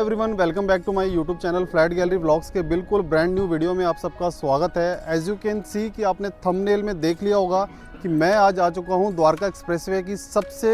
Everyone, welcome back to my YouTube channel flat gallery vlogs के बिल्कुल brand new video में आप सबका स्वागत है। एज यू कैन सी कि आपने थंबनेल में देख लिया होगा कि मैं आज आ चुका हूं द्वारका एक्सप्रेसवे की सबसे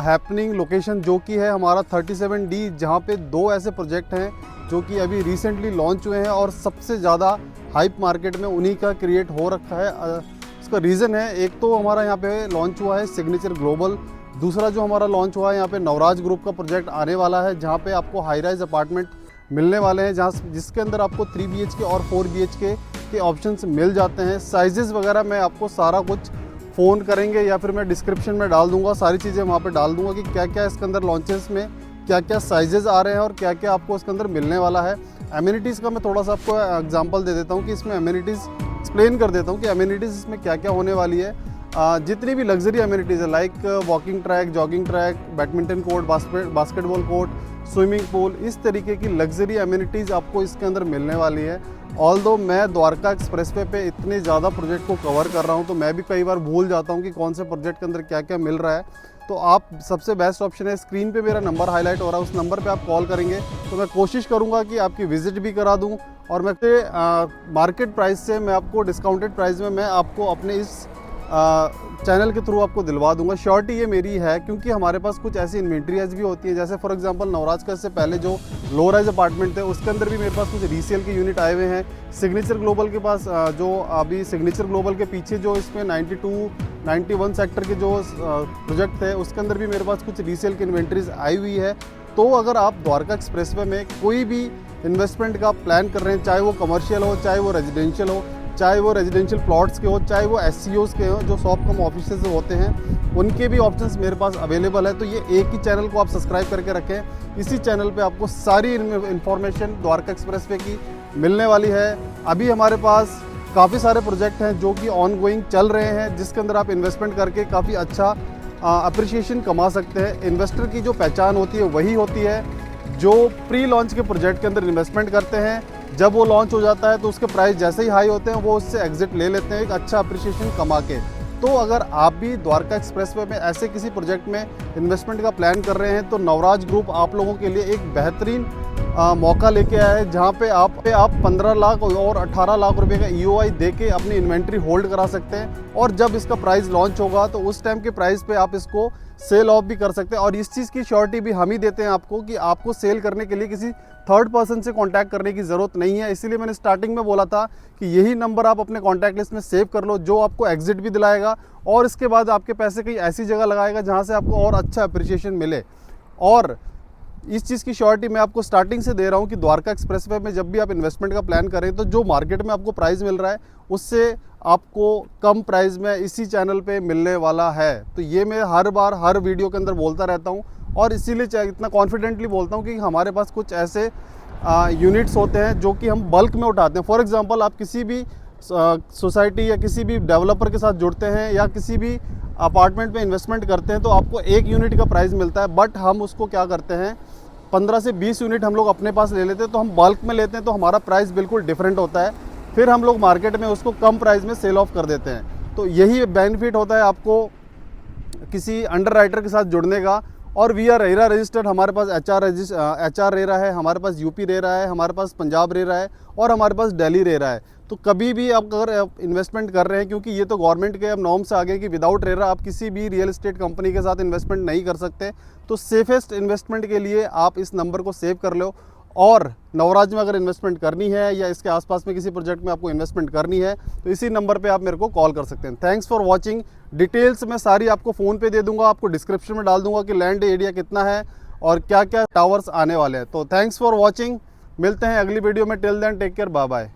हैपनिंग लोकेशन, जो कि है हमारा 37D, जहां पे दो ऐसे प्रोजेक्ट हैं जो कि अभी रिसेंटली लॉन्च हुए हैं और सबसे ज़्यादा हाइप मार्केट में उन्हीं का क्रिएट हो रखा है। इसका रीज़न है, एक तो हमारा यहाँ पे लॉन्च हुआ है सिग्नेचर ग्लोबल, दूसरा जो हमारा लॉन्च हुआ है यहाँ पे नवराज ग्रुप का प्रोजेक्ट आने वाला है, जहाँ पे आपको हाई राइज अपार्टमेंट मिलने वाले हैं, जिसके अंदर आपको 3 BHK और 4 BHK के ऑप्शंस मिल जाते हैं। साइजेस वगैरह मैं आपको सारा कुछ फ़ोन करेंगे या फिर मैं डिस्क्रिप्शन में डाल दूंगा, सारी चीज़ें वहाँ पे डाल दूंगा कि क्या क्या इसके अंदर लॉन्चेस में क्या क्या साइजेस आ रहे हैं और क्या क्या आपको इसके अंदर मिलने वाला है। एमिनिटीज़ का मैं थोड़ा सा आपको एग्जाम्पल दे देता हूँ कि इसमें एमिनिटीज़ एक्सप्लेन कर देता हूँ कि एमिनिटीज़ इसमें क्या क्या होने वाली है। जितनी भी लग्जरी एमिनिटीज़ है like walking track, jogging track, badminton court, basketball court, swimming pool, इस तरीके की लग्जरी एमिनिटीज़ आपको इसके अंदर मिलने वाली है। ऑल्दो मैं द्वारका एक्सप्रेसवे पे इतने ज़्यादा प्रोजेक्ट को कवर कर रहा हूँ तो मैं भी कई बार भूल जाता हूँ कि कौन से प्रोजेक्ट के अंदर क्या क्या मिल रहा है। तो आप सबसे बेस्ट ऑप्शन है, स्क्रीन पे मेरा नंबर हाईलाइट हो रहा है, उस नंबर पे आप कॉल करेंगे तो मैं कोशिश करूँगा कि आपकी विजिट भी करा दूँ और मैं मार्केट प्राइस से मैं आपको डिस्काउंटेड प्राइस में मैं आपको अपने इस चैनल के थ्रू आपको दिलवा दूंगा। श्योरिटी ये मेरी है क्योंकि हमारे पास कुछ ऐसी इन्वेंट्रीज भी होती है, जैसे फॉर एग्जांपल नवराज का इससे पहले जो लो राइज अपार्टमेंट थे उसके अंदर भी मेरे पास कुछ रीसेल के यूनिट आए हुए हैं। सिग्नेचर ग्लोबल के पास जो अभी सिग्नेचर ग्लोबल के पीछे जो इसमें 91 सेक्टर के जो प्रोजेक्ट थे उसके अंदर भी मेरे पास कुछ रीसेल की इन्वेंट्रीज आई हुई है। तो अगर आप द्वारका एक्सप्रेसवे में कोई भी इन्वेस्टमेंट का प्लान कर रहे हैं, चाहे वो कमर्शियल हो, चाहे वो रेजिडेंशियल हो, चाहे वो रेजिडेंशियल प्लॉट्स के हो, चाहे वो SCOs के हो, जो शॉप कम ऑफिसेज होते हैं, उनके भी ऑप्शंस मेरे पास अवेलेबल है। तो ये एक ही चैनल को आप सब्सक्राइब करके रखें, इसी चैनल पे आपको सारी इन्फॉर्मेशन द्वारका एक्सप्रेसवे की मिलने वाली है। अभी हमारे पास काफ़ी सारे प्रोजेक्ट हैं जो कि ऑन गोइंग चल रहे हैं, जिसके अंदर आप इन्वेस्टमेंट करके काफ़ी अच्छा अप्रिशिएशन कमा सकते हैं। इन्वेस्टर की जो पहचान होती है वही होती है जो प्री लॉन्च के प्रोजेक्ट के अंदर इन्वेस्टमेंट करते हैं। जब वो लॉन्च हो जाता है तो उसके प्राइस जैसे ही हाई होते हैं वो उससे एग्जिट ले लेते हैं एक अच्छा अप्रिशिएशन कमा के। तो अगर आप भी द्वारका एक्सप्रेसवे में ऐसे किसी प्रोजेक्ट में इन्वेस्टमेंट का प्लान कर रहे हैं तो नवराज ग्रुप आप लोगों के लिए एक बेहतरीन मौका लेके आया है, जहाँ पे आप 15 लाख और 18 लाख रुपए का EOI दे के अपनी इन्वेंट्री होल्ड करा सकते हैं और जब इसका प्राइस लॉन्च होगा तो उस टाइम के प्राइस पे आप इसको सेल ऑफ भी कर सकते हैं। और इस चीज़ की श्योरिटी भी हम ही देते हैं आपको कि आपको सेल करने के लिए किसी थर्ड पर्सन से कांटेक्ट करने की ज़रूरत नहीं है। इसीलिए मैंने स्टार्टिंग में बोला था कि यही नंबर आप अपने कॉन्टैक्ट लिस्ट में सेव कर लो, जो आपको एग्जिट भी दिलाएगा और इसके बाद आपके पैसे कहीं ऐसी जगह लगाएगा जहाँ से आपको और अच्छा अप्रिशिएशन मिले। और इस चीज़ की श्योरिटी मैं आपको स्टार्टिंग से दे रहा हूँ कि द्वारका एक्सप्रेसवे में जब भी आप इन्वेस्टमेंट का प्लान करें तो जो मार्केट में आपको प्राइस मिल रहा है उससे आपको कम प्राइस में इसी चैनल पे मिलने वाला है। तो ये मैं हर बार हर वीडियो के अंदर बोलता रहता हूँ और इसीलिए इतना कॉन्फिडेंटली बोलता हूँ कि हमारे पास कुछ ऐसे यूनिट्स होते हैं जो कि हम बल्क में उठाते हैं। फॉर एग्जांपल, आप किसी भी सोसाइटी या किसी भी डेवलपर के साथ जुड़ते हैं या किसी भी अपार्टमेंट में इन्वेस्टमेंट करते हैं तो आपको एक यूनिट का प्राइस मिलता है, बट हम उसको क्या करते हैं 15 से 20 यूनिट हम लोग अपने पास ले लेते हैं। तो हम बल्क में लेते हैं तो हमारा प्राइस बिल्कुल डिफरेंट होता है, फिर हम लोग मार्केट में उसको कम प्राइस में सेल ऑफ कर देते हैं। तो यही बेनिफिट होता है आपको किसी अंडर राइटर के साथ जुड़ने का। और वी आर रेरा रजिस्टर्ड, हमारे पास HR रेरा है, हमारे पास UP रेरा है, हमारे पास पंजाब रेरा है और हमारे पास दिल्ली रेरा है। तो कभी भी आप अगर इन्वेस्टमेंट कर रहे हैं, क्योंकि ये तो गवर्नमेंट के अब नॉर्म से आगे कि विदाउट रेरा आप किसी भी रियल एस्टेट कंपनी के साथ इन्वेस्टमेंट नहीं कर सकते, तो सेफेस्ट इन्वेस्टमेंट के लिए आप इस नंबर को सेव कर लो। और नवराज में अगर इन्वेस्टमेंट करनी है या इसके आसपास में किसी प्रोजेक्ट में आपको इन्वेस्टमेंट करनी है तो इसी नंबर पे आप मेरे को कॉल कर सकते हैं। Thanks for watching. डिटेल्स मैं सारी आपको फ़ोन पे दे दूंगा, आपको डिस्क्रिप्शन में डाल दूंगा कि लैंड एरिया कितना है और क्या क्या टावर्स आने वाले हैं। तो थैंक्स फॉर वॉचिंग, मिलते हैं अगली वीडियो में। Till then take care, bye bye.